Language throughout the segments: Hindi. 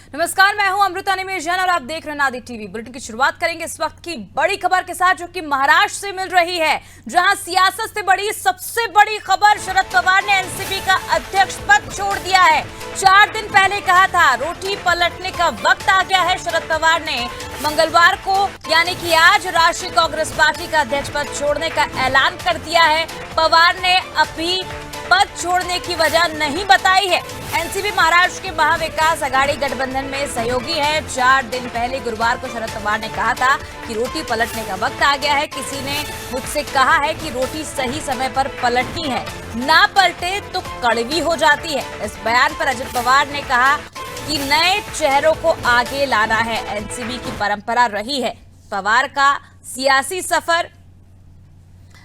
नमस्कार, मैं हूं अमृता निमेजन और आप देख रहे हैं नादी टीवी। बुलेटिन की शुरुआत करेंगे इस वक्त की बड़ी खबर के साथ, जो कि महाराष्ट्र से मिल रही है, जहां सियासत से बड़ी सबसे बड़ी खबर, शरद पवार ने एनसीपी का अध्यक्ष पद छोड़ दिया है। 4 दिन पहले कहा था रोटी पलटने का वक्त आ गया है। शरद पवार ने मंगलवार को यानी कि आज राष्ट्रीय कांग्रेस पार्टी का अध्यक्ष पद छोड़ने का ऐलान कर दिया है। पवार ने अभी पद छोड़ने की वजह नहीं बताई है। एनसीपी महाराष्ट्र के महाविकास आघाड़ी गठबंधन में सहयोगी है। 4 दिन पहले गुरुवार को शरद पवार ने कहा था कि रोटी पलटने का वक्त आ गया है। किसी ने मुझसे कहा है कि रोटी सही समय पर पलटनी है, ना पलटे तो कड़वी हो जाती है। इस बयान पर अजित पवार ने कहा कि नए चेहरों को आगे लाना है, एनसीपी की परंपरा रही है। पवार का सियासी सफर,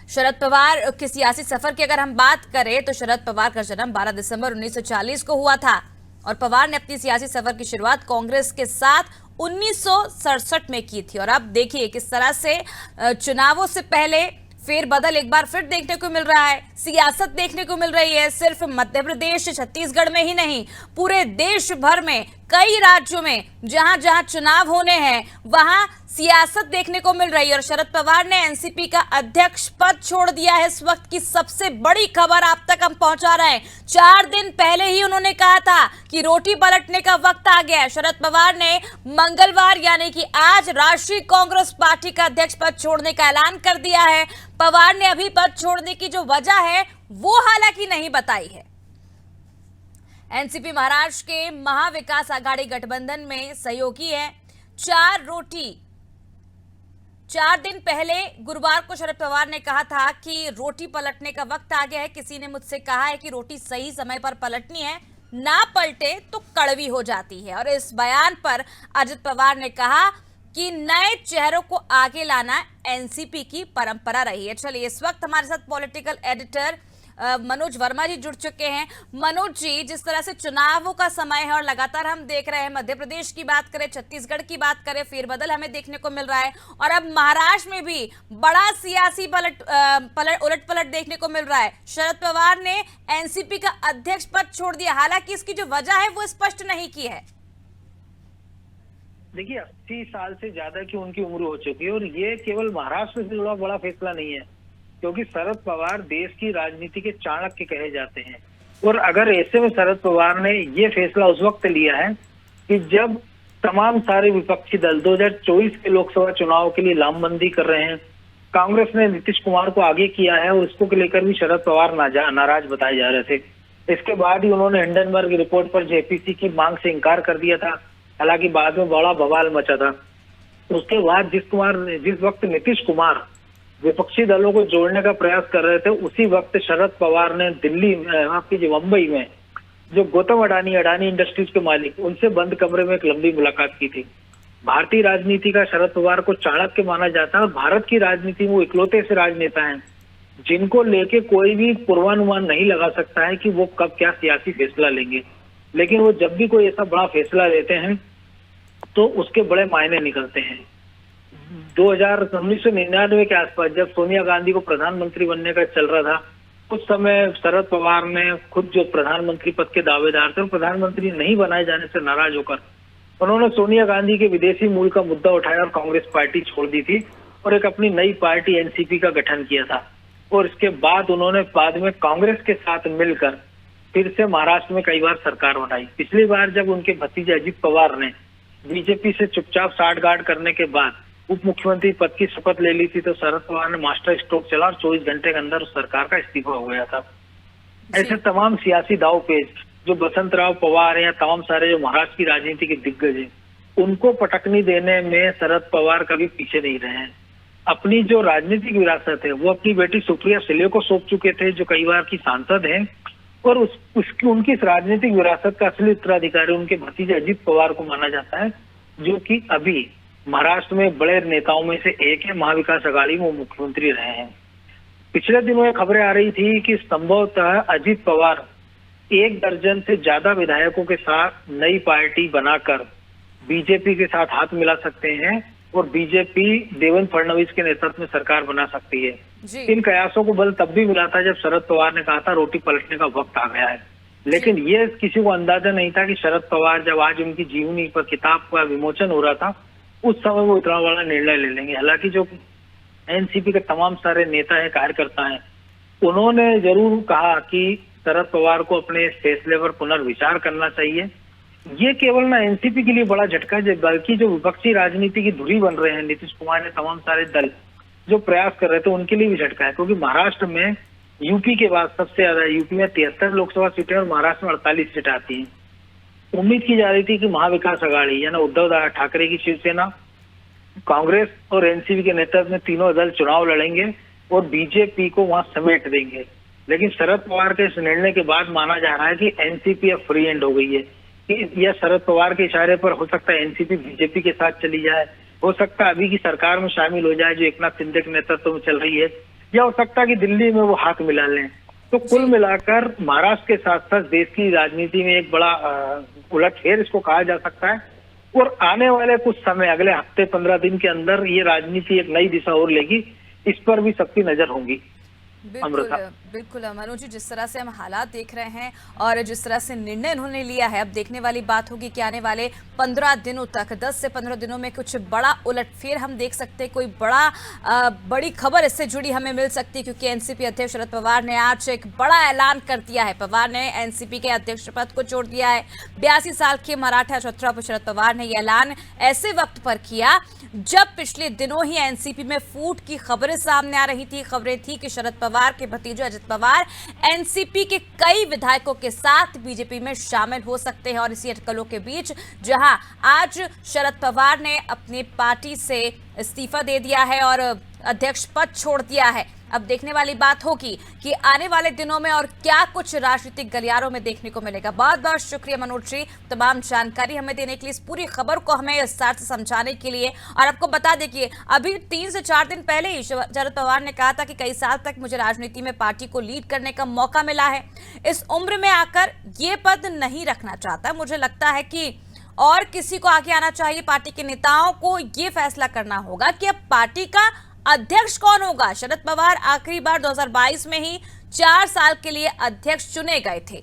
शरद पवार के सियासी सफर की अगर हम बात करें तो शरद पवार का जन्म 12 दिसंबर 1940 को हुआ था और पवार ने अपनी सियासी सफर की शुरुआत कांग्रेस के साथ 1967 में की थी। और अब देखिए किस तरह से चुनावों से पहले फेरबदल एक बार फिर देखने को मिल रहा है, सियासत देखने को मिल रही है। सिर्फ मध्य प्रदेश, छत्तीसगढ़ में ही नहीं, पूरे देश भर में कई राज्यों में जहां जहां चुनाव होने हैं वहां सियासत देखने को मिल रही है। और शरद पवार ने एनसीपी का अध्यक्ष पद छोड़ दिया है। इस वक्त की सबसे बड़ी खबर आप तक हम पहुंचा रहे हैं। 4 दिन पहले ही उन्होंने कहा था कि रोटी पलटने का वक्त आ गया है। शरद पवार ने मंगलवार यानी कि आज राष्ट्रीय कांग्रेस पार्टी का अध्यक्ष पद छोड़ने का ऐलान कर दिया है। पवार ने अभी पद छोड़ने की जो वजह है वो हालांकि नहीं बताई है। एनसीपी महाराष्ट्र के महाविकास आघाड़ी गठबंधन में सहयोगी है। 4 दिन पहले गुरुवार को शरद पवार ने कहा था कि रोटी पलटने का वक्त आ गया है। किसी ने मुझसे कहा है कि रोटी सही समय पर पलटनी है, ना पलटे तो कड़वी हो जाती है। और इस बयान पर अजित पवार ने कहा कि नए चेहरों को आगे लाना एनसीपी की परंपरा रही है। चलिए, इस वक्त हमारे साथ पॉलिटिकल एडिटर मनोज वर्मा जी जुड़ चुके हैं। मनोज जी, जिस तरह से चुनावों का समय है और लगातार हम देख रहे हैं, मध्य प्रदेश की बात करें, छत्तीसगढ़ की बात करें, फेरबदल हमें देखने को मिल रहा है और अब महाराष्ट्र में भी बड़ा सियासी उलट पलट देखने को मिल रहा है। शरद पवार ने एनसीपी का अध्यक्ष पद छोड़ दिया, हालांकि इसकी जो वजह है वो स्पष्ट नहीं की है। देखिए, 80 साल से ज्यादा की उनकी उम्र हो चुकी है और ये केवल महाराष्ट्र से जुड़ा बड़ा फैसला नहीं है, क्योंकि शरद पवार देश की राजनीति के चाणक्य कहे जाते हैं। और अगर ऐसे में शरद पवार ने ये फैसला उस वक्त लिया है कि जब तमाम सारे विपक्षी दल 2024 के लोकसभा चुनाव के लिए लामबंदी कर रहे हैं, कांग्रेस ने नीतीश कुमार को आगे किया है और उसको लेकर भी शरद पवार नाराज बताए जा रहे थे। इसके बाद ही उन्होंने हिंडनबर्ग रिपोर्ट पर जेपीसी की मांग से इनकार कर दिया था, हालांकि बाद में बड़ा बवाल मचा था। उसके बाद जिस वक्त नीतीश कुमार विपक्षी दलों को जोड़ने का प्रयास कर रहे थे, उसी वक्त शरद पवार ने दिल्ली में, आपकी मुंबई में, जो गौतम अडानी इंडस्ट्रीज के मालिक, उनसे बंद कमरे में एक लंबी मुलाकात की थी। भारतीय राजनीति का शरद पवार को चाणक्य माना जाता है और भारत की राजनीति में वो इकलौते से राजनेता हैं जिनको लेके कोई भी पूर्वानुमान नहीं लगा सकता है कि वो कब क्या सियासी फैसला लेंगे। लेकिन वो जब भी कोई ऐसा बड़ा फैसला लेते हैं तो उसके बड़े मायने निकलते हैं। 1999 के आसपास जब सोनिया गांधी को प्रधानमंत्री बनने का चल रहा था, उस समय शरद पवार ने खुद जो प्रधानमंत्री पद के दावेदार थे, प्रधानमंत्री नहीं बनाए जाने से नाराज होकर उन्होंने सोनिया गांधी के विदेशी मूल का मुद्दा उठाया और कांग्रेस पार्टी छोड़ दी थी और एक अपनी नई पार्टी एनसीपी का गठन किया था। और इसके बाद उन्होंने बाद में कांग्रेस के साथ मिलकर फिर से महाराष्ट्र में कई बार सरकार बनाई। पिछली बार जब उनके भतीजे अजित पवार ने बीजेपी से चुपचाप साठगांठ करने के बाद उप मुख्यमंत्री पद की शपथ ले ली थी, तो शरद पवार ने मास्टर स्ट्रोक चला और 24 घंटे के अंदर उस सरकार का इस्तीफा हो गया था। ऐसे तमाम सियासी दावपेच जो बसंत राव पवार या तमाम सारे जो महाराष्ट्र की राजनीति के दिग्गज हैं, उनको पटकनी देने में शरद पवार कभी पीछे नहीं रहे हैं। अपनी जो राजनीतिक विरासत है वो अपनी बेटी सुप्रिया सुले को सौंप चुके थे, जो कई बार की सांसद हैं, और उनकी इस राजनीतिक विरासत का असली उत्तराधिकारी उनके भतीजे अजित पवार को माना जाता है, जो कि अभी महाराष्ट्र में बड़े नेताओं में से एक है। महाविकास आघाड़ी में मुख्यमंत्री रहे हैं। पिछले दिनों ये खबरें आ रही थी कि संभवतः अजित पवार 1 दर्जन से ज्यादा विधायकों के साथ नई पार्टी बनाकर बीजेपी के साथ हाथ मिला सकते हैं और बीजेपी देवेंद्र फडणवीस के नेतृत्व में सरकार बना सकती है। इन कयासों को बल तब भी मिला था जब शरद पवार ने कहा था रोटी पलटने का वक्त आ गया है। लेकिन ये किसी को अंदाजा नहीं था कि शरद पवार जब आज उनकी जीवनी पर किताब का विमोचन हो रहा था उस समय वो इतना बड़ा निर्णय ले लेंगे। हालांकि जो एनसीपी के तमाम सारे नेता हैं, कार्यकर्ता हैं, उन्होंने जरूर कहा कि शरद पवार को अपने इस फैसले पर पुनर्विचार करना चाहिए। ये केवल ना एनसीपी के लिए बड़ा झटका है, बल्कि जो विपक्षी राजनीति की धुरी बन रहे हैं, नीतीश कुमार ने तमाम सारे दल जो प्रयास कर रहे थे उनके लिए भी झटका है। क्योंकि महाराष्ट्र में यूपी के बाद सबसे ज्यादा, यूपी में 73 लोकसभा सीटें और महाराष्ट्र में 48 सीटें आती हैं। उम्मीद की जा रही थी कि महाविकास आघाड़ी यानी उद्धव ठाकरे की शिवसेना, कांग्रेस और एनसीपी के नेतृत्व में तीनों दल चुनाव लड़ेंगे और बीजेपी को वहां समेट देंगे। लेकिन शरद पवार के इस निर्णय के बाद माना जा रहा है कि एनसीपी अब फ्री एंड हो गई है, कि यह शरद पवार के इशारे पर हो सकता है एनसीपी बीजेपी के साथ चली जाए, हो सकता है अभी की सरकार में शामिल हो जाए जो एकनाथ शिंदे के नेतृत्व में चल रही है, या हो सकता है कि दिल्ली में वो हाथ मिला लें। तो कुल मिलाकर महाराष्ट्र के साथ साथ देश की राजनीति में एक बड़ा उलटफेर इसको कहा जा सकता है। और आने वाले कुछ समय, अगले हफ्ते 15 दिन के अंदर ये राजनीति एक नई दिशा और लेगी, इस पर भी सबकी नजर होगी। बिल्कुल मनोज जी, जिस तरह से हम हालात देख रहे हैं और जिस तरह से निर्णय उन्होंने लिया है, अब देखने वाली बात होगी कि आने वाले 15 दिनों तक, 10 से 15 दिनों में कुछ बड़ा उलटफेर हम देख सकते हैं, कोई बड़ी खबर इससे जुड़ी हमें मिल सकती है। क्योंकि एनसीपी अध्यक्ष शरद पवार ने आज एक बड़ा ऐलान कर दिया है। पवार ने एनसीपी के अध्यक्ष पद को छोड़ दिया है। 82 साल के मराठा योद्धा शरद पवार ने यह ऐलान ऐसे वक्त पर किया जब पिछले दिनों ही एनसीपी में फूट की खबरें सामने आ रही थी। खबरें थी कि शरद पवार के भतीजे अजित पवार एनसीपी के कई विधायकों के साथ बीजेपी में शामिल हो सकते हैं। और इसी अटकलों के बीच जहां आज शरद पवार ने अपनी पार्टी से इस्तीफा दे दिया है और अध्यक्ष पद छोड़ दिया है, अब देखने वाली बात होगी कि आने वाले दिनों में और क्या कुछ राजनीतिक गलियारों में देखने को मिलेगा। बहुत बहुत शुक्रिया मनोज जी, तमाम जानकारी हमें देने के लिए, इस पूरी खबर को हमें विस्तार से समझाने के लिए। और आपको बता दें कि अभी 3 से 4 दिन पहले ही शरद पवार ने कहा था कि कई साल तक मुझे राजनीति में पार्टी को लीड करने का मौका मिला है, इस उम्र में आकर ये पद नहीं रखना चाहता। मुझे लगता है कि और किसी को आगे आना चाहिए, पार्टी के नेताओं को ये फैसला करना होगा कि अब पार्टी का अध्यक्ष कौन होगा। शरद पवार आखिरी बार 2022 में ही 4 साल के लिए अध्यक्ष चुने गए थे।